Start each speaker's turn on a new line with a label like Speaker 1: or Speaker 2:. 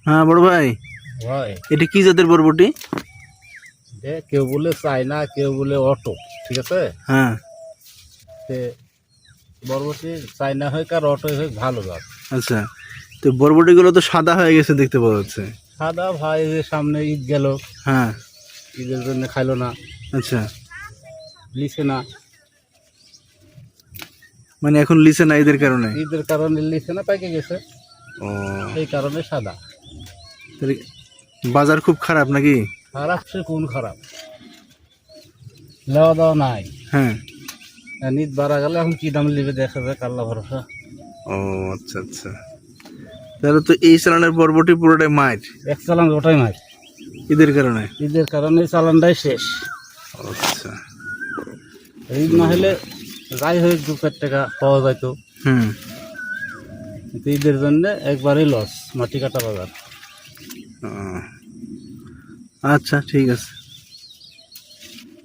Speaker 1: হ্যাঁ বড় ভাই,
Speaker 2: ভাই
Speaker 1: এটা কি জাতের বরবটি?
Speaker 2: কেউ বলে চায়না, কেউ বলে অটো, ঠিক আছে।
Speaker 1: হ্যাঁ
Speaker 2: তে বরবটি চায়না হোক আর অটো হোক ভালো জাত।
Speaker 1: আচ্ছা, তো বরবটিগুলো তো সাদা হয়ে গেছে দেখতে পাওয়া যাচ্ছে।
Speaker 2: সাদা ভাই, এই যে সামনে ঈদ গেল,
Speaker 1: হ্যাঁ
Speaker 2: ঈদের জন্য খাইলো না,
Speaker 1: আচ্ছা,
Speaker 2: লিছে না,
Speaker 1: মানে এখন লিচে না এদের কারণে?
Speaker 2: ঈদের কারণে লিছে না, পাইকে গেছে,
Speaker 1: ও,
Speaker 2: এই কারণে সাদা।
Speaker 1: তাহলে বাজার খুব খারাপ নাকি?
Speaker 2: খারাপ সে কোন খারাপ, লেওয়া দেওয়া নাই।
Speaker 1: হ্যাঁ,
Speaker 2: ঈদ বাড়া গেলে এখন কি দাম নিবে দেখা যাক, আল্লাহ ভরসা।
Speaker 1: ও আচ্ছা আচ্ছা, তাহলে তো এই চালানের বরবটি পুরোটাই মার,
Speaker 2: এক চালান ওটাই মার,
Speaker 1: ঈদের কারণে?
Speaker 2: ঈদের কারণে এই চালানটাই শেষ।
Speaker 1: আচ্ছা,
Speaker 2: ঈদ না হলে যাই হোক 2-4 টাকা পাওয়া যাইতো,
Speaker 1: হুম,
Speaker 2: কিন্তু ঈদের জন্য একবারই লস, মাটি কাটা বাজার।
Speaker 1: আচ্ছা ঠিক আছে।